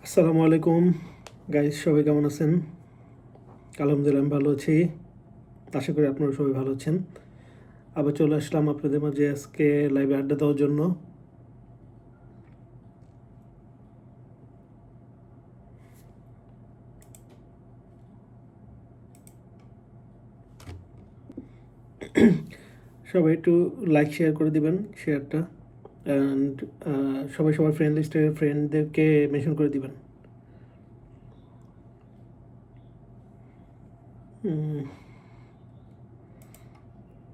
আসসালামু আলাইকুম গাইস, সবাই কেমন আছেন? আলহামদুলিল্লাহ আমি ভালো আছি। আশা করি আপনারা সবাই ভালো আছেন। আবার চলে আসলাম আপনাদের মাঝে আজকে লাইভে আড্ডা দেওয়ার জন্য। সবাই একটু লাইক শেয়ার করে দিবেন, শেয়ারটা। অ্যান্ড সবাই সবার ফ্রেন্ড লিস্টে ফ্রেন্ডদেরকে মেনশন করে দিবেন।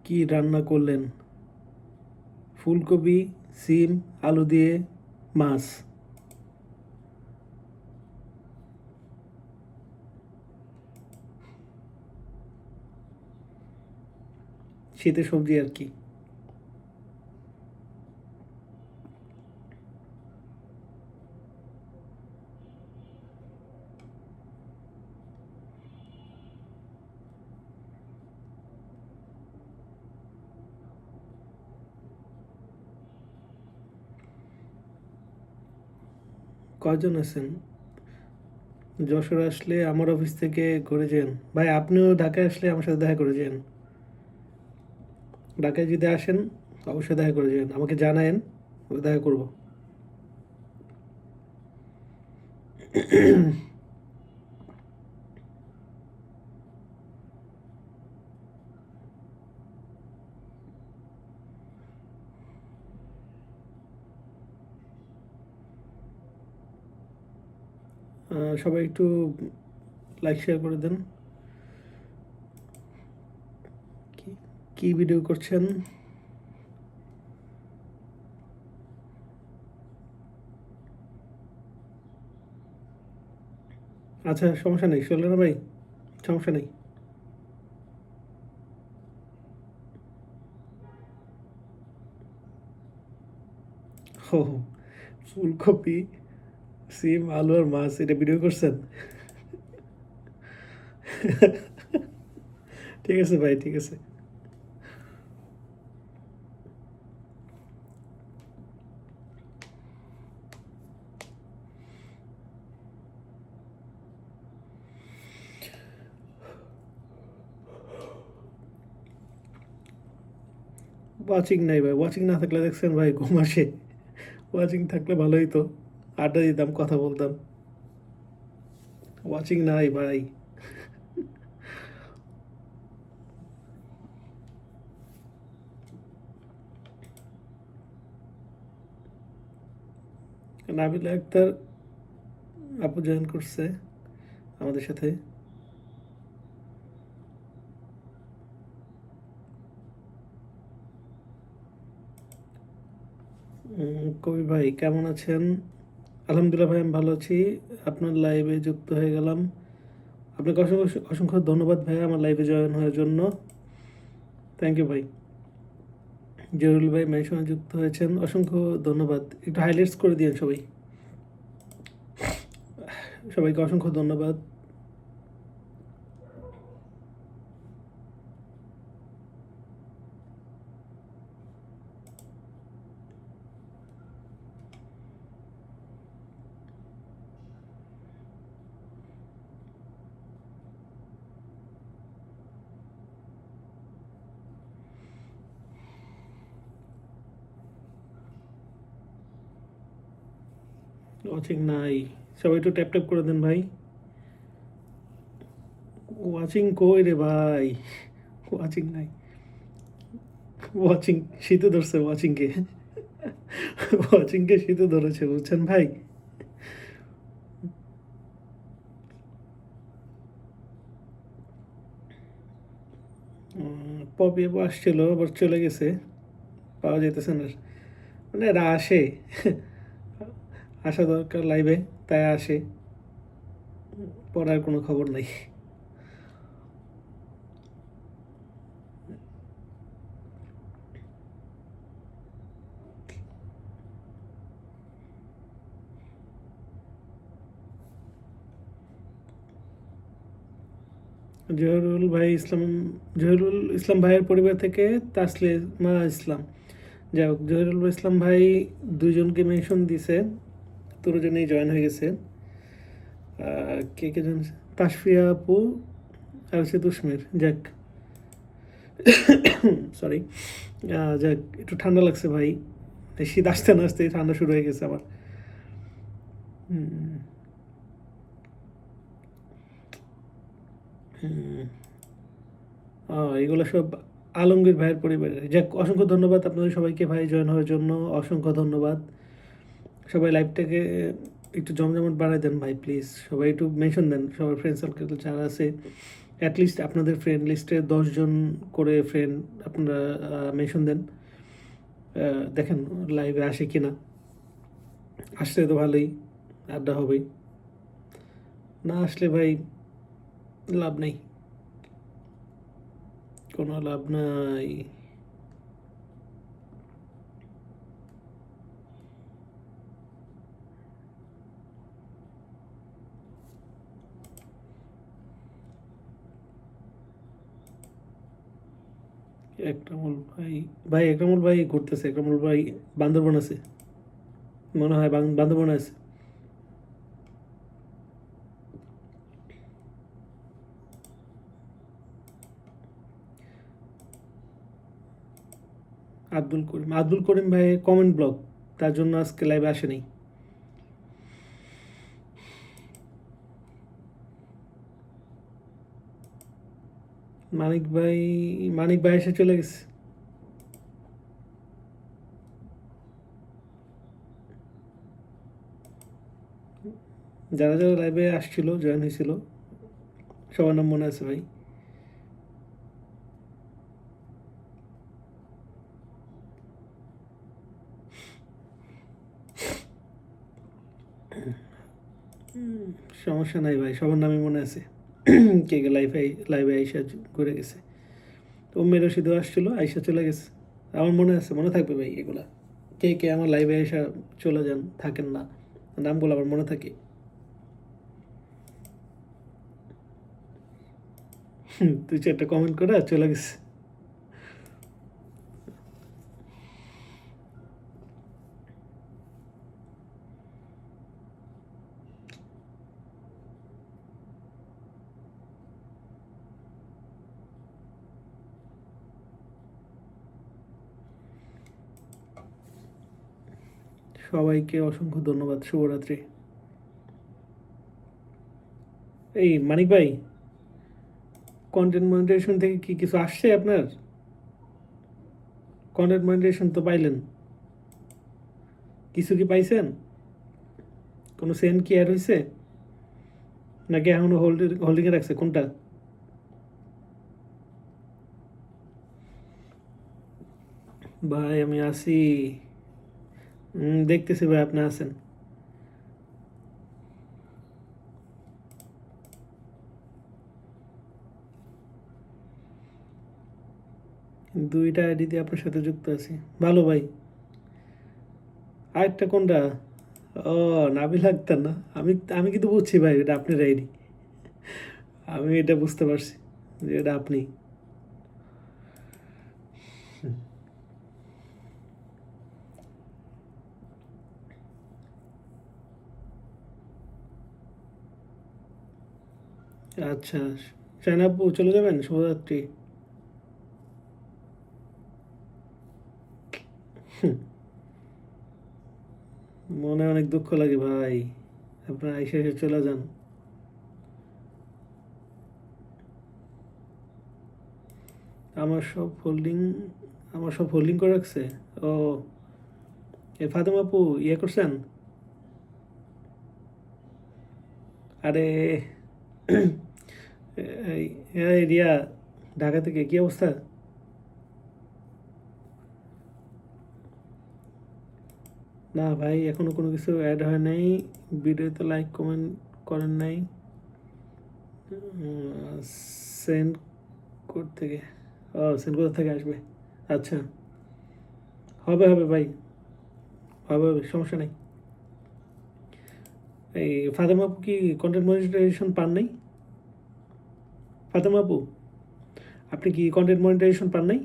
কি রান্না করলেন? ফুলকপি, সিম, আলু দিয়ে মাছ। শীতের সবজি আর কি। কয়জন আছেন? যশোর আসলে আমার অফিস থেকে ঘুরে যান ভাই। আপনিও ঢাকায় আসলে আমার সাথে দেখা করে যান। ঢাকায় যদি আসেন অবশ্যই দেখা করে যাবেন, আমাকে জানায়েন, দেখা করব। সবাই একটু লাইক শেয়ার করে দেন। কি কি ভিডিও করছেন? আচ্ছা, সমস্যা নেই না ভাই, সমস্যা নেই। ও, ফুলকপি, সিম, আলু আর মাছ, এটা ভিডিও করছেন? ঠিক আছে ভাই, ঠিক আছে। ওয়াচিং নাই ভাই, ওয়াচিং না থাকলে দেখছেন ভাই ঘুম আসে। ওয়াচিং থাকলে ভালোই তো, আড্ডা দিতাম, কথা বলতাম। ওয়াচিং নাই ভাই। নাবিলা আক্তার আপু জয়েন করছে আমাদের সাথে। কবি ভাই কেমন আছেন? আলহামদুলিল্লাহ ভাই, আমি ভালো আছি। আপনার লাইভে যুক্ত হয়ে গেলাম। আপনাকে অসংখ্য অসংখ্য ধন্যবাদ ভাই আমার লাইভে জয়েন হওয়ার জন্য। থ্যাংক ইউ ভাই। জরুল ভাই মেনশনে যুক্ত হয়েছেন, অসংখ্য ধন্যবাদ। একটু হাইলাইটস করে দিন সবাই। সবাইকে অসংখ্য ধন্যবাদ। ওয়াচিং নাই, সবাই একটু ট্যাপ ট্যাপ করে দেন ভাই। ওয়াচিং কই রে ভাই? ওয়াচিং নাই। ওয়াচিং শীতে ধরছে, ওয়াচিংকে। ওয়াচিংকে শীতে ধরেছে, বুঝছেন ভাই। পপি আপু আসছিল, আবার চলে গেছে, পাওয়া যাইতেছে না। মানে এরা আসে, আসা দরকার লাইভে, তাই আসে, পড়ার কোনো খবর নাই। জহিরুল ভাই ইসলাম, জহিরুল ইসলাম ভাইয়ের পরিবার থেকে তাসলিমা ইসলাম। যাই হোক, জহিরুল ইসলাম ভাই দুজনকে মেনশন দিছে, দুজনেই জয়েন হয়ে গেছে। কে কে জানিস, তাসফিয়া আপু আর হচ্ছে তুষমির। যাক, সরি, যাক, একটু ঠান্ডা লাগছে ভাই, শীত আসতে না আসতেই ঠান্ডা শুরু হয়ে গেছে আমার। হুম, হুম, এগুলো সব আলমগীর ভাইয়ের পরিবারের। যাক, অসংখ্য ধন্যবাদ আপনাদের সবাইকে ভাই জয়েন হওয়ার জন্য, অসংখ্য ধন্যবাদ। সবাই লাইভটাকে একটু জমজমাট বাড়ায় দেন ভাই প্লিজ, সবাই একটু মেনশন দেন, সবার ফ্রেন্ড সার্কেল যারা আছে অ্যাটলিস্ট আপনাদের ফ্রেন্ড লিস্টে 10 জন করে ফ্রেন্ড আপনারা মেনশন দেন। দেখেন লাইভে আসে কি না, আসলে তো ভালোই, আড্ডা হবেই, না আসলে ভাই লাভ নেই, কোনো লাভ নাই। একরামুল ভাই, ভাই একরামুল ভাই ঘুরতেছে, একরামুল ভাই বান্দরবন আছে মনে হয়, বান্দরবন আছে। আব্দুল করিম ভাই কমেন্ট ব্লক, তার জন্য আজকে লাইভে আসেনি। মানিক ভাই, মানিক ভাই এসে চলে গেছে। যারা যারা লাইভে আসছিল, জয়েন হয়েছিল, সবার নাম মনে আছে ভাই। সমস্যা নাই ভাই, সবার নামই মনে আছে। কে কে লাইভে আইসা ঘুরে গেছে। তো উম্মের রশিদও আসছিল, আইসা চলে গেছে। আমার মনে আছে, মনে থাকবে ভাই এগুলা। কে কে আমার লাইভে আইসা চলে যান, থাকেন না, নামগুলো আমার মনে থাকে। তুই চারটা কমেন্ট করে আর চলে গেছে। সবাইকে অসংখ্য ধন্যবাদ, শুভরাত্রি। এই মানিক ভাই, কন্টেন্ট মনিটাইজেশন থেকে কি কিছু আসছে আপনার? কন্টেন্ট মনিটাইজেশন তো পাইলেন, কিছু কি পাইছেন? কোনো সেন্ড কি অ্যাড হয়েছে, নাকি এখনো হোল্ডিংয়ে রাখছে, কোনটা? ভাই আমি আসি, দেখতেছি ভাই আপনি আছেন। দুইটা আইডি দিয়ে আপনার সাথে যুক্ত আছি, ভালো ভাই। আরেকটা কোনটা? ও, নাবিল আক্তার না, আমি আমি কিন্তু বুঝছি ভাই এটা আপনার আইডি, আমি এটা বুঝতে পারছি যে এটা আপনি। আচ্ছা, চায়না আপু চলে যাবেন, শুভরাত্রি। মনে অনেক দুঃখ লাগে ভাই, আপনারা এসে এসে চলে যান। আমার সব হোল্ডিং, আমার সব হোল্ডিং করে রাখছে। ও, এ ফাতেমা আপু ইয়ে করছেন? আরে, এই এই রিয়া, ঢাকা থেকে কি অবস্থা? না ভাই, এখনো কোনো কিছু অ্যাড হয় নাই, ভিডিওতে লাইক কমেন্ট করেন নাই। সেন্ড কোড থেকে, ও সেন্ড কোথা থেকে আসবে? আচ্ছা, হবে হবে ভাই, হবে হবে, সমস্যা নেই। এই ফাতেমা আপু কি কন্টেন্ট মনিটাইজেশন পান নাই? ফাতেমা আপু, আপনি কি কন্টেন্ট মনিটাইজেশন পান নাই?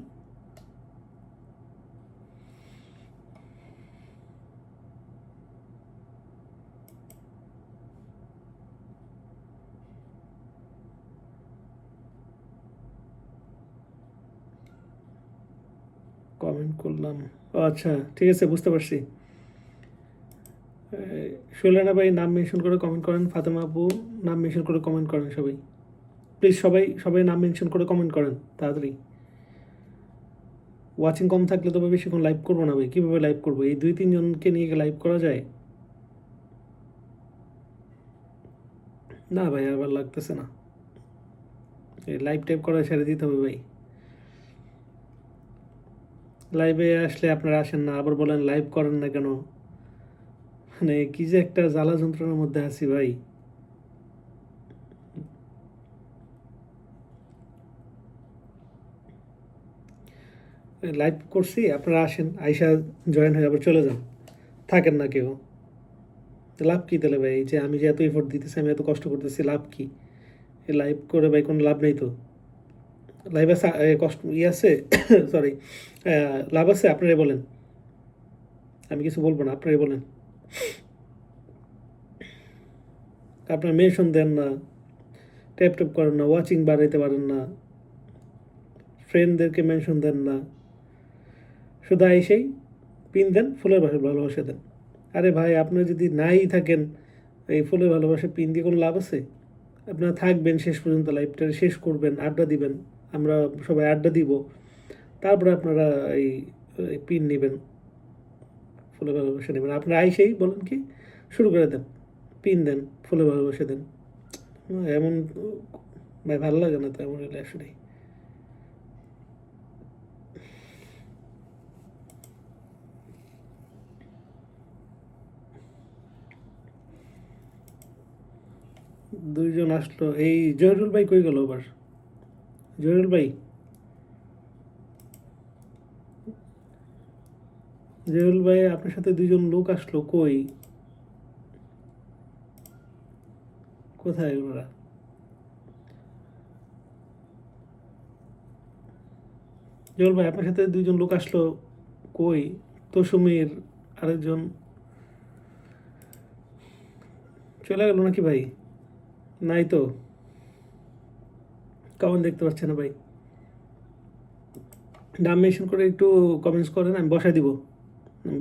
কমেন্ট করলাম। ও আচ্ছা, ঠিক আছে, বুঝতে পারছি। সুলেনা ভাই নাম মেনশন করে কমেন্ট করেন, ফাতেমা আপু নাম মেনশন করে কমেন্ট করেন সবাই, প্লিজ সবাই সবাই নাম মেনশন করে কমেন্ট করেন তাড়াতাড়ি। ওয়াচিং কম থাকলে তো ভাই বেশিক্ষণ লাইভ করবো না ভাই, কীভাবে লাইভ করবো? এই 2-3 জনকে নিয়ে লাইভ করা যায়? না ভাই, আর ভালো লাগতেছে না, এই লাইভ টাইপ করা ছেড়ে দিতে হবে ভাই। লাইভে আসলে আপনারা আসেন না, আবার বলেন লাইভ করেন না কেন, মানে কি যে একটা জ্বালা যন্ত্রণার মধ্যে আছি ভাই। লাইভ করছি, আপনারা আসেন, আইসা জয়েন হয়ে আবার চলে যান, থাকেন না কেউ। লাভ কী তাহলে ভাই? এই যে আমি যে এত এফোর্ট দিতেছি, আমি এত কষ্ট করতেছি, লাভ কি? এই লাইভ করে ভাই কোনো লাভ নেই তো। লাইভে কষ্ট আছে সরি, লাভ আছে? আপনারাই বলেন, আমি কিছু বলবো না, আপনারাই বলেন। আপনারা মেনশন দেন না, ট্যাপ ট্যাপ করেন না, ওয়াচিং বাড়াইতে পারেন না, ফ্রেন্ডদেরকে মেনশন দেন না, শুধু আইসেই পিন দেন, ফুলের ভালোবাসা দেন। আরে ভাই, আপনারা যদি নাই থাকেন, এই ফুলের ভালোবাসা পিন দিয়ে কোনো লাভ আছে? আপনারা থাকবেন শেষ পর্যন্ত, লাইভটা শেষ করবেন, আড্ডা দিবেন, আমরা সবাই আড্ডা দিব, তারপরে আপনারা এই পিন নেবেন, ফুলের ভালোবাসা নেবেন। আপনারা আইসেই বলেন কি শুরু করে দেন, পিন দেন, ফুলের ভালোবাসা দেন। এমন ভাই ভালো লাগে না তো, এমন হলে আসলে। দুইজন আসলো, এই জহিরুল ভাই কই গেল আবার? জহিরুল ভাই, জহিরুল ভাই আপনার সাথে দুইজন লোক আসলো, কই, কোথায় ওরা? জহিরুল ভাই আপনার সাথে দুইজন লোক আসলো, কই? তসুমির, আরেকজন চলে গেল নাকি ভাই? নাই তো, কেমন দেখতে পাচ্ছে না ভাই? নাম মেনশন করে একটু কমেন্টস করেন, আমি বসাই দিব,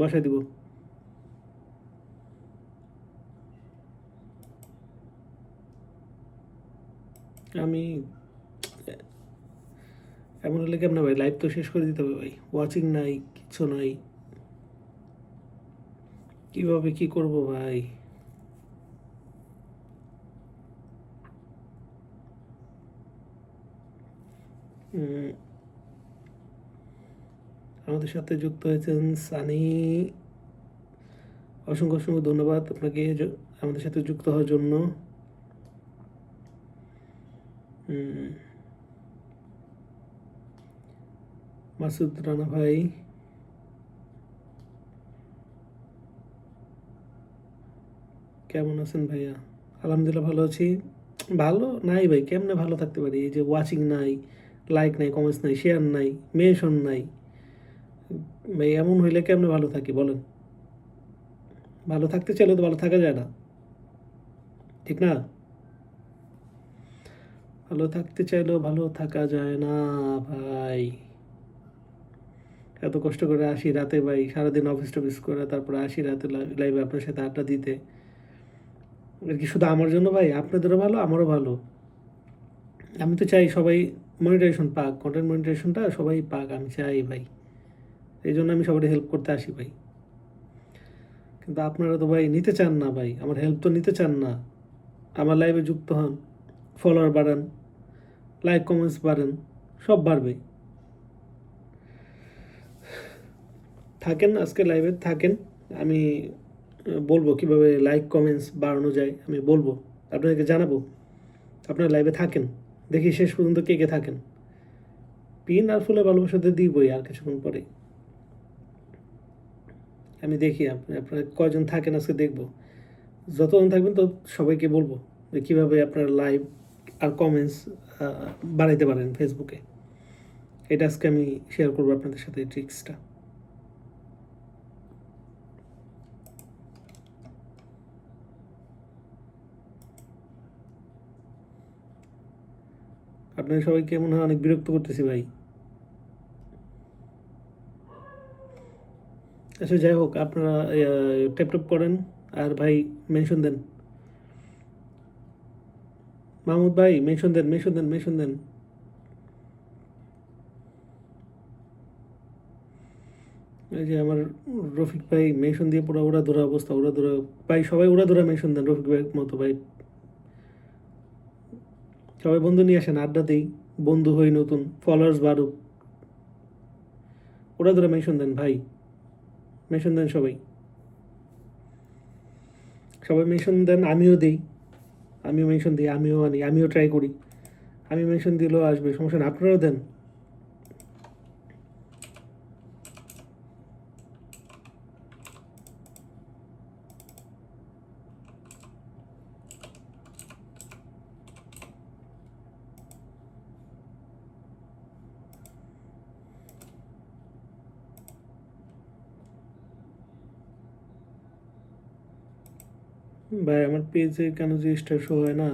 বসাই দিব। আমি এমন হলে কেমন ভাই? লাইভ তো শেষ করে দিতে হবে ভাই, ওয়াচিং নাই, কিচ্ছু নাই, কিভাবে কি করব ভাই? উম, আমাদের সাথে যুক্ত হয়েছেন সানি, অসংখ্য অসংখ্য ধন্যবাদ আপনাকে আমাদের সাথে যুক্ত হওয়ার জন্য। মাসুদ রানা ভাই, কেমন আছেন ভাইয়া? আলহামদুলিল্লাহ ভালো আছি। ভালো নাই ভাই, কেমনে ভালো থাকতে পারি? এই যে ওয়াচিং নাই, লাইক নাই, কমেন্টস নাই, শেয়ার নাই, মেনশন নাই, ভাই এমন হইলে কেমনে ভালো থাকি বলেন? ভালো থাকতে চাইলে তো ভালো থাকা যায় না, ঠিক না? ভালো থাকতে চাইলেও ভালো থাকা যায় না ভাই। এত কষ্ট করে আসি রাতে ভাই, সারাদিন অফিস টফিস করে, তারপরে আসি রাতে লাইভে আপনার সাথে আড্ডা দিতে। আর কি শুধু আমার জন্য ভাই? আপনাদেরও ভালো, আমারও ভালো। আমি তো চাই সবাই মনিটাইজেশন পাক, কন্টেন্ট মনিটাইজেশনটা সবাই পাক, আমি চাই ভাই। এই জন্য আমি সবাই হেল্প করতে আসি ভাই। কিন্তু আপনারা তো ভাই নিতে চান না ভাই, আমার হেল্প তো নিতে চান না। আমার লাইভে যুক্ত হন, ফলোয়ার বাড়ান, লাইক কমেন্টস বাড়ান, সব বাড়বে। থাকেন, আজকে লাইভে থাকেন, আমি বলবো কিভাবে লাইক কমেন্টস বাড়ানো যায়, আমি বলবো, আপনাদেরকে জানাবো। আপনারা লাইভে থাকেন, দেখি শেষ পর্যন্ত কে কে থাকেন। পিন আর ফুলে ভালোবাসাতে দিবই আর কিছুক্ষণ পরে। আমি দেখি আপনারা কয়জন থাকেন আজকে, দেখবো। যতজন থাকবেন তো সবাইকে বলবো যে কীভাবে আপনারা লাইভ আর কমেন্টস বাড়াইতে পারেন ফেসবুকে। এটা আজকে আমি শেয়ার করবো আপনাদের সাথে, এই ট্রিক্সটা। আপনাদের সবাইকে মনে হয় অনেক বিরক্ত করতেছি ভাই। আচ্ছা যাই হোক, আপনারা ট্যাপ ট্যাপ করেন আর ভাই মেনশন দেন। মাহমুদ ভাই মেনশন দেন, মেনশন দেন, মেনশন দেন। এই যে আমার রফিক ভাই মেনশন দিয়ে পুরো ওরা ধরা অবস্থা, ওরা ধরা। ভাই সবাই ওরা ধরা মেনশন দেন রফিক ভাই মতো ভাই। সবাই বন্ধু নিয়ে আসেন, আড্ডা দিই, বন্ধু হই, নতুন ফলোয়ার্স বাড়ুক। ওরা ধরে মেনশন দেন ভাই, মেনশন দেন সবাই, সবাই মেনশন দেন। আমিও দিই, আমিও মেনশন দিই, আমিও আনি, আমিও ট্রাই করি। আমি মেনশন দিলেও আসবে, সমস্যা না, আপনারাও দেন। ভাই আমার পেজে কেন যে স্টার শো হয় না?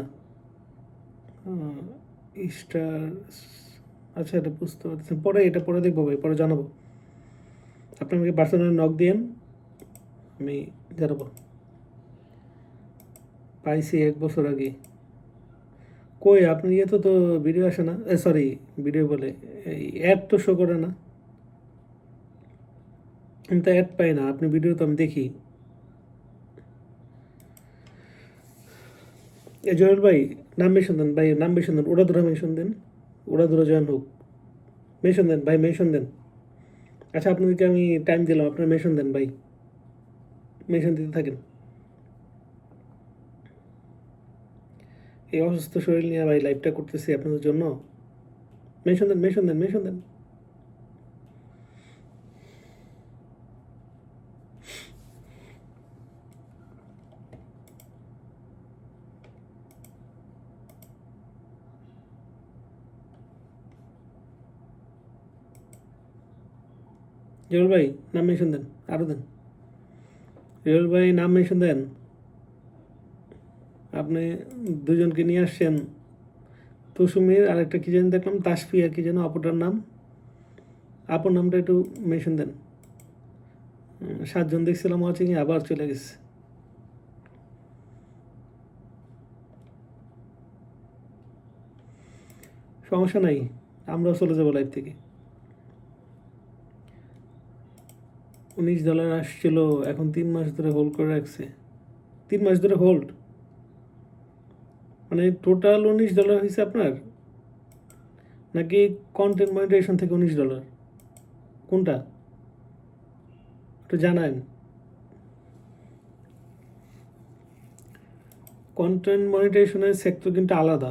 স্টার, আচ্ছা এটা বুঝতে পারছি, পরে এটা পরে দেখবো ভাই, পরে জানাবো। আপনি আমাকে পার্সোনালি নক দিয়েন, আমি জানাবো। পাইছি 1 বছর আগে। কই আপনি ইয়ে তো ভিডিও আসে না, সরি, ভিডিও বলে এই অ্যাড তো শো করে না। আমি তো অ্যাড পাই না, আপনি ভিডিও তো আমি দেখি। এ জয়েল ভাই নাম মেনশন দেন, ভাই নাম মেনশন দেন, ওরা ধরে মেনশন দেন, ওরা ধরে জয়েন হোক। মেনশন দেন ভাই, মেনশন দেন। আচ্ছা আপনাদেরকে আমি টাইম দিলাম, আপনারা মেনশন দেন ভাই, মেনশন দিতে থাকেন। এই অসুস্থ শরীর নিয়ে ভাই লাইভটা করতেছি আপনাদের জন্য। মেনশন দেন, মেনশন দেন, মেনশন দেন। জয়েল ভাই নাম মেনশন দেন, আরও দেন। জয়েল ভাই নাম মেনশন দেন। আপনি দুজনকে নিয়ে আসছেন, তুসুমির আর একটা কি যেন দেখলাম, তাসফিয়া কি যেন অপরটার নাম। আপর নামটা একটু মেনশন দেন। 7 জন দেখছিলাম ওয়াচিংয়ে, আবার চলে গেছে। সমস্যা নাই, আমরাও চলে যাবো লাইভ থেকে। $19 আসছিল, এখন 3 মাস ধরে হোল্ড করে রাখছে। 3 মাস ধরে হোল্ড, মানে টোটাল $19 হয়েছে আপনার, নাকি কন্টেন্ট মনিটাইজেশন থেকে $19? কোনটা একটু জানান। কন্টেন্ট মনিটাইজেশনের সেক্টর কিন্তু আলাদা,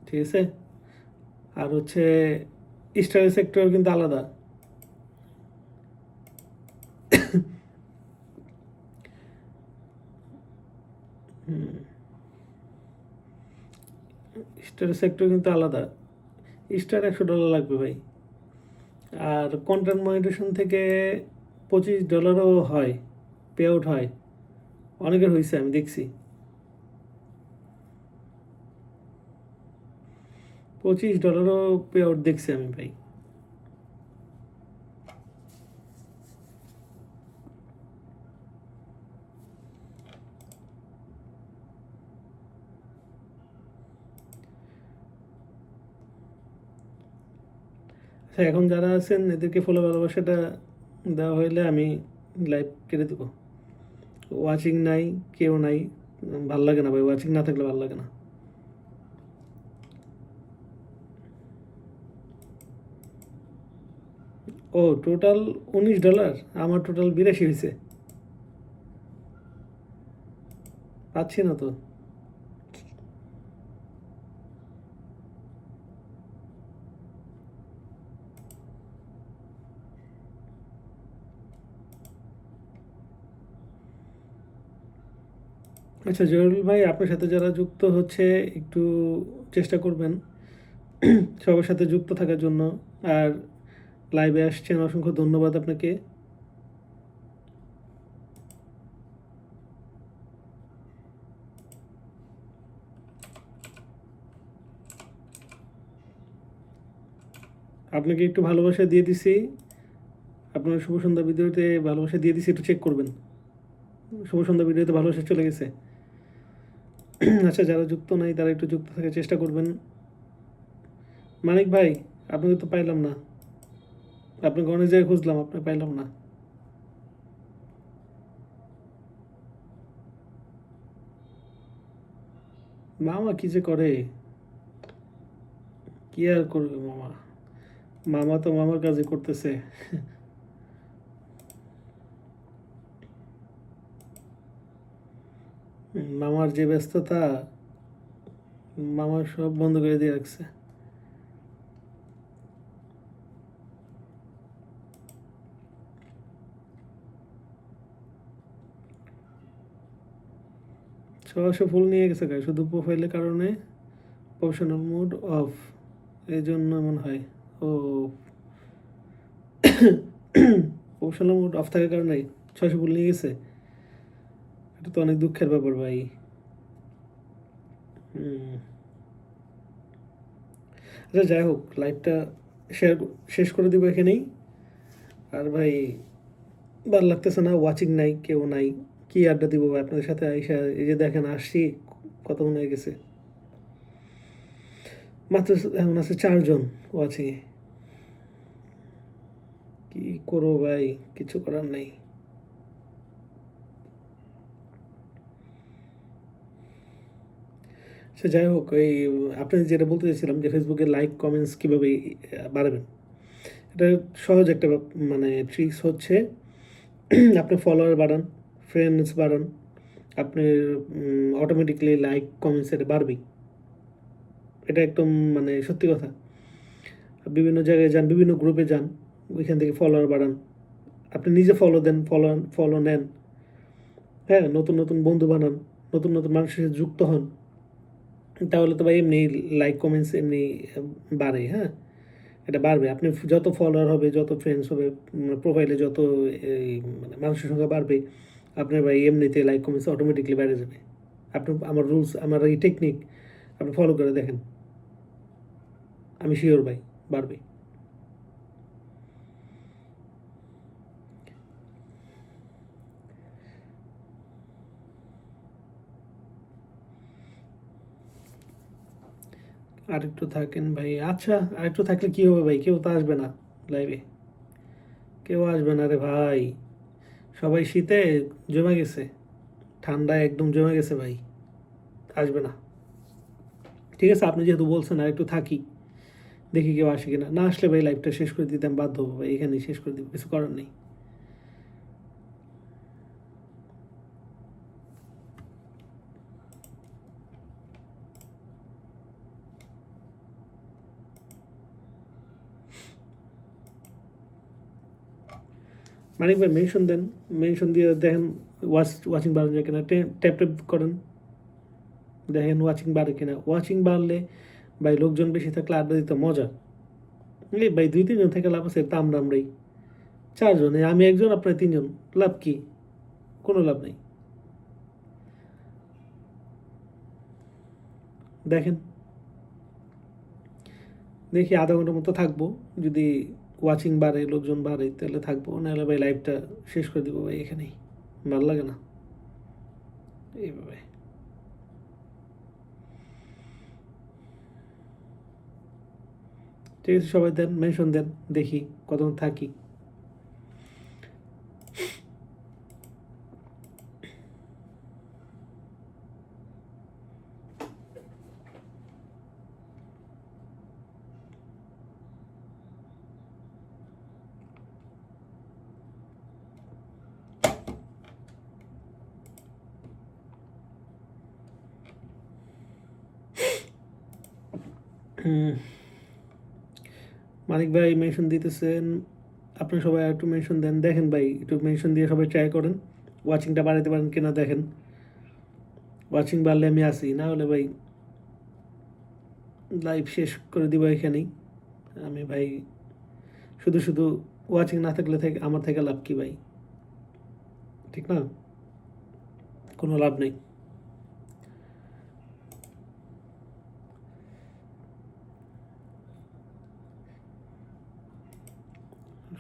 ঠিক আছে? আর হচ্ছে স্টারের সেক্টর কিন্তু আলাদা। স্টারের সেক্টর কিন্তু আলাদা। স্টার $100 লাগবে ভাই। আর কন্টেন্ট মনিটাইজেশন থেকে $25 হয়, পে আউট হয়, অনেকের হয়েছে আমি দেখছি। $25 পে আউট দেখছি আমি ভাই। আচ্ছা এখন যারা আছেন এদেরকে ফলো ভালোবাসাটা দেওয়া হইলে আমি লাইভ কেটে দেবো। ওয়াচিং নাই, কেউ নাই, ভাল লাগে না ভাই, ওয়াচিং না থাকলে ভাল লাগে না। ও টোটাল $19, আমার টোটাল 82 হয়েছে। পাচ্ছি না তো। আচ্ছা জহুরুল ভাই, আপনার সাথে যারা যুক্ত হচ্ছে একটু চেষ্টা করবেন সবার সাথে যুক্ত থাকার জন্য। আর লাইভে আসছেন, অসংখ্য ধন্যবাদ আপনাকে। আপনাকে একটু ভালোবাসা দিয়ে দিছি, আপনার শুভ সন্ধ্যা ভিডিওতে ভালোবাসা দিয়ে দিছি, একটু চেক করবেন। শুভ সন্ধ্যা ভিডিওতে ভালোবাসা চলে গেছে। আচ্ছা, যারা যুক্ত নাই তারা একটু যুক্ত থাকার চেষ্টা করবেন। মানিক ভাই, আপনাকে তো পাইলাম না। আপনাকে অনেক জায়গায় খুঁজলাম, আপনাকে পাইলাম না। মামা কি যে করে, কি আর করবে মামা। মামা তো মামার কাজই করতেছে। মামার যে ব্যস্ততা, মামা সব বন্ধ করে দিয়ে রাখছে। ছশো ফুল নিয়ে গেছে গায়ে শুধু প্রোফাইলের কারণে। প্রফেশনাল মোড অফ, এই জন্য এমন হয়। ও, প্রফেশনাল মোড অফ থাকার কারণে 600 ফুল নিয়ে গেছে। এটা তো অনেক দুঃখের ব্যাপার ভাই। আচ্ছা, যাই হোক, লাইভটা শেয়ার শেষ করে দিব এখানেই। আর ভাই, ভালো লাগতেছে না, ওয়াচিং নাই, কেউ নাই। কি আড্ডা দিব ভাই আপনাদের সাথে আইসা? এই যে দেখেন আসছি, কতক্ষণ হয়ে গেছে, মাত্র এখন আছে 4 জন ওয়াচিংয়ে। কি করবো ভাই, কিছু করার নেই। সে যাই হোক, এই আপনি যেটা বলতে চাইছিলাম যে ফেসবুকে লাইক কমেন্টস কীভাবে বাড়াবেন, এটা সহজ একটা মানে ট্রিক্স হচ্ছে, আপনি ফলোয়ার বাড়ান, ফ্রেন্ডস বাড়ান, আপনি অটোমেটিকলি লাইক কমেন্টস এটা বাড়বেই। এটা একদম মানে সত্যি কথা। বিভিন্ন জায়গায় যান, বিভিন্ন গ্রুপে যান, ওইখান থেকে ফলোয়ার বাড়ান, আপনি নিজে ফলো দেন, ফলো নেন, হ্যাঁ, নতুন নতুন বন্ধু বানান, নতুন নতুন মানুষের সাথে যুক্ত হন। তাহলে তো ভাই এমনি লাইক কমেন্টস এমনি বাড়ে, হ্যাঁ, এটা বাড়বে। আপনি যত ফলোয়ার হবে, যত ফ্রেন্ডস হবে, প্রোফাইলে যত এই মানে মানুষের সংখ্যা বাড়বে, আপনার ভাই এমনিতে লাইক কমেন্টস অটোমেটিকলি বেড়ে যাবে। আপনি আমার রুলস, আমার এই টেকনিক আপনি ফলো করে দেখেন, আমি শিওর ভাই বাড়বে। আরেকটু থাকেন ভাই। আচ্ছা, আরেকটু থাকলে কি হবে ভাই? কেউ তো আসবে না লাইভে, কেউ আসবে না রে ভাই। সবাই শীতে জমে গেছে, ঠান্ডায় একদম জমে গেছে ভাই, আসবে না। ঠিক আছে, আপনি যেহেতু বলছেন আর একটু থাকি, দেখি কেউ আসে কিনা। না আসলে ভাই লাইভটা শেষ করে দিতে আমি বাধ্য হবো ভাই, এখানেই শেষ করে দিব, কিছু করার নেই। মানিক ভাই মেনশন দেন, মেনশন দিয়ে দেখেন ওয়াচিং বাড়ানো যায় কিনা, ট্যাপ ট্যাপ করেন, দেখেন ওয়াচিং বাড়ে কিনা। ওয়াচিং বাড়লে ভাই লোকজন বেশি থাকলে আড্ডা দিতে মজা। এই ভাই 2-3 জন থেকে লাভ আছে, তা আমরাই 4 জন, আমি একজন, আপনার 3 জন, লাভ কি? কোনো লাভ নেই। দেখেন, দেখি আধা ঘন্টার মতো থাকবো, যদি ওয়াচিং বাড়ে, লোকজন বাড়ে, তাহলে থাকবো, নাহলে ভাই লাইভটা শেষ করে দিব ভাই এখানেই। ভালো লাগে না এইভাবে। ঠিক আছে, সবাই দেন, মেনশন দেন, দেখি কতক্ষণ থাকি। মানিক ভাই মেনশন দিতেছেন, আপনি সবাই একটু মেনশন দেন, দেখেন ভাই একটু মেনশন দিয়ে সবাই ট্রাই করেন, ওয়াচিংটা বাড়াতে পারেন কিনা দেখেন। ওয়াচিং বাড়লে আমি আসি, না হলে ভাই লাইভ শেষ করে দিব এখানেই। আমি ভাই শুধু শুধু ওয়াচিং না থাকলে থেকে আমার থেকে লাভ কি ভাই? ঠিক না, কোনো লাভ নেই।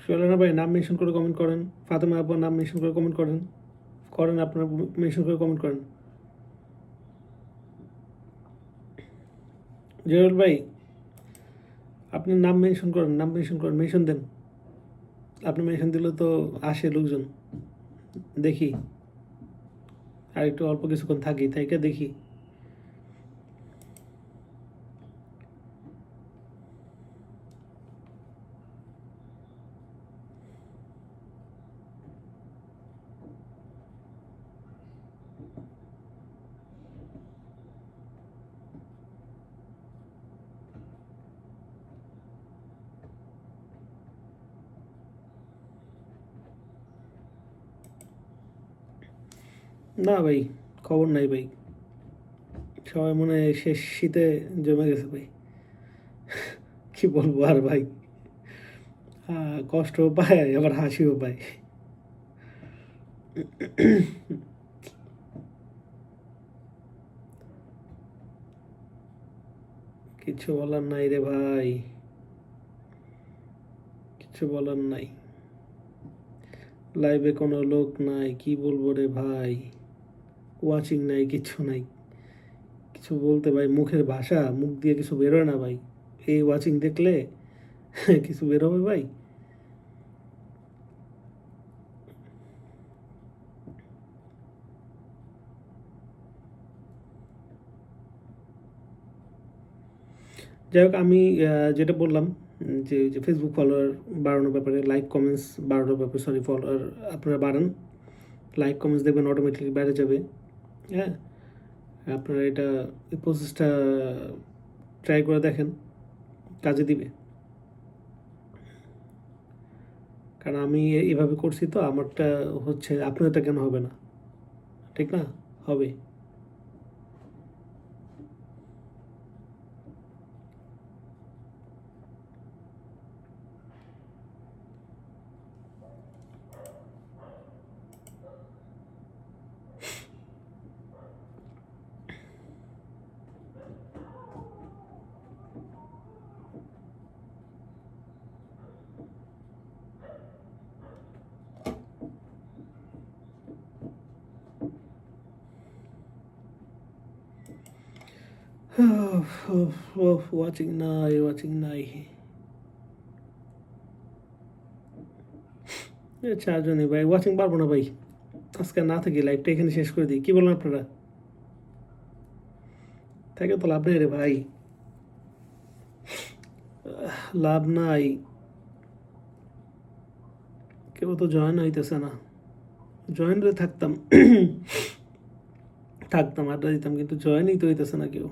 সোহেল ভাই নাম মেনশন করে কমেন্ট করেন, ফাতেমা আব্বার নাম মেনশন করে কমেন্ট করেন, আপনার মেনশন করে কমেন্ট করেন। জেরুল ভাই আপনি নাম মেনশন করেন, মেনশন দেন। আপনি মেনশন দিলে তো আসে লোকজন, দেখি আর একটু অল্প কিছুক্ষণ থাকি, দেখি। না ভাই, খবর নাই ভাই, সবাই মনে হয় শেষ শীতে জমে গেছে ভাই। কি বলবো আর ভাই, কষ্টও পায় আবার হাসিও পায়। কিছু বলার নাই রে ভাই, কিছু বলার নাই। লাইভে কোনো লোক নাই, কি বলবো রে ভাই, ওয়াচিং নাই, কিছু নাই। কিছু বলতে ভাই মুখের ভাষা, মুখ দিয়ে কিছু বেরোয় না ভাই। এই ওয়াচিং দেখলে কিছু বেরোবে ভাই? যাই হোক, আমি যেটা বললাম যে ফেসবুক ফলোয়ার বাড়ানোর ব্যাপারে, লাইক কমেন্টস বাড়ানোর ব্যাপারে, সরি ফলোয়ার আপনারা বাড়ান, লাইক কমেন্টস দেখবেন অটোমেটিকলি বেড়ে যাবে। হ্যাঁ, আপনারা এটা এই প্রসেসটা ট্রাই করে দেখেন, কাজে দিবে। কারণ আমি এভাবে করছি তো, আমারটা হচ্ছে, আপনারটা কেন হবে না? ঠিক না? হবে। ওয়াচিং নাই, ওয়াচিং নাই। চারজনই ভাই, ওয়াচিং পারবো না ভাই, আজকে না থাকি, লাইভটা এখানে শেষ করে দিই। কি বলেন আপনারা? থাকে তো লাভ নেই রে ভাই, লাভ নাই। কেউ তো জয়েন হইতেছে না। জয়েন রে থাকতাম থাকতাম, আড্ডা দিতাম, কিন্তু জয়েনই তো হইতেছে না কেউ।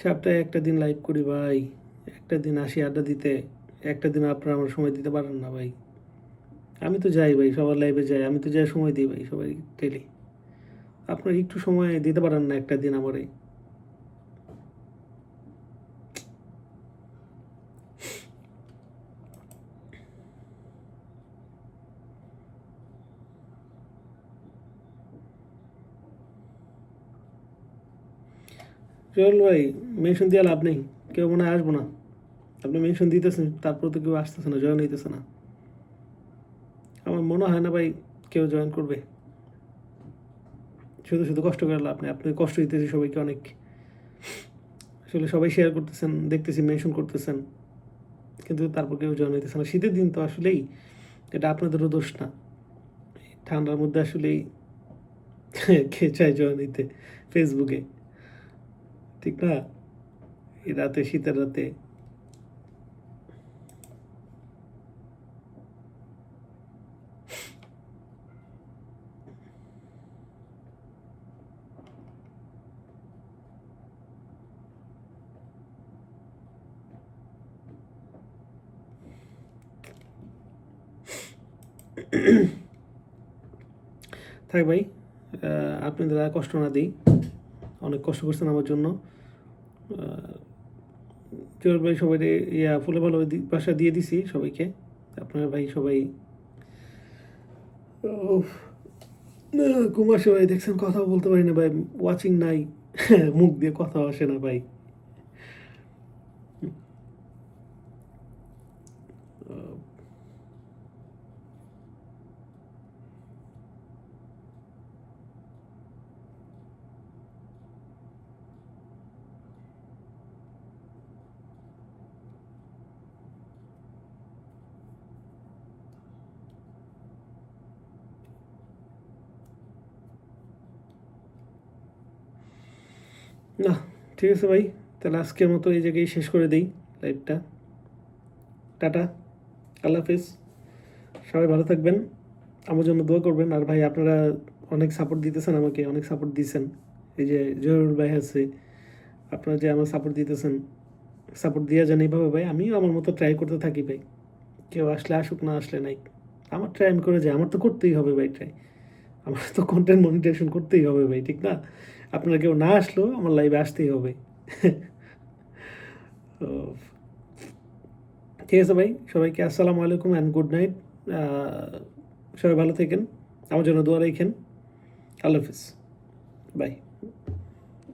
সপ্তাহে একটা দিন লাইভ করি ভাই, একটা দিন আসি আড্ডা দিতে, একটা দিন আপনারা আমার সময় দিতে পারেন না ভাই। আমি তো যাই ভাই, সবার লাইভে যাই, আমি তো যাই, সময় দিই ভাই সবাই ডেলি। আপনার একটু সময় দিতে পারেন না একটা দিন আমারে? চল ভাই, মেনশন দিয়ে লাভ নেই, কেউ মনে হয় আসবো না। আপনি মেনশন দিতেছেন, তারপর তো কেউ আসতেছে না, জয়েন হইতেছে না। আমার মনে হয় না ভাই কেউ জয়েন করবে। শুধু শুধু কষ্ট করে লাভ নেই, আপনি কষ্ট দিতেছি সবাইকে অনেক। আসলে সবাই শেয়ার করতেছেন, দেখতেছি মেনশন করতেছেন, কিন্তু তারপর কেউ জয়েন হইতেছে না। শীতের দিন তো আসলেই, এটা আপনাদেরও দোষ না। ঠান্ডার মধ্যে আসলেই কে চায় জয়েন দিতে ফেসবুকে, ঠিক না? এই রাতে, শীতের রাতে। থাক ভাই, আপনাদের আর কষ্ট না দিই, অনেক কষ্ট করছেন আমার জন্য। চোর ভাই সবাই ফুলে ভালো বাসা দিয়ে দিছি সবাইকে, আপনার ভাই সবাই। উফ, ঘুম আসে ভাই, দেখছেন কথা বলতে পারি না ভাই, ওয়াচিং নাই। মুখ দিয়ে কথা আসে না ভাই। আহ, না, ঠিক আছে ভাই, তাহলে আজকের মতো এই জায়গায় শেষ করে দিই লাইভটা। টাটা, আল্লাহ হাফিজ, সবাই ভালো থাকবেন, আমার জন্য দোয়া করবেন। আর ভাই আপনারা অনেক সাপোর্ট দিতেছেন আমাকে, অনেক সাপোর্ট দিয়েছেন। এই যে জহুরুল ভাই আছে, আপনারা যে আমার সাপোর্ট দিতেছেন, সাপোর্ট দেওয়া যান এইভাবে ভাই, আমিও আমার মতো ট্রাই করতে থাকি ভাই। কেউ আসলে আসুক, না আসলে নাই, আমার ট্রাই আমি করে যাই, আমার তো করতেই হবে ভাই ট্রাই, আমার তো কন্টেন্ট মনিটাইজেশন করতেই হবে ভাই, ঠিক না? আপনারা কেউ না আসলেও আমার লাইভে আসতেই হবে। তো ঠিক আছে ভাই, সবাইকে আসসালামু আলাইকুম অ্যান্ড গুড নাইট। সবাই ভালো থাকেন, আমার জন্য দোয়া রাখেন। আল্লাহ হাফিজ, বাই।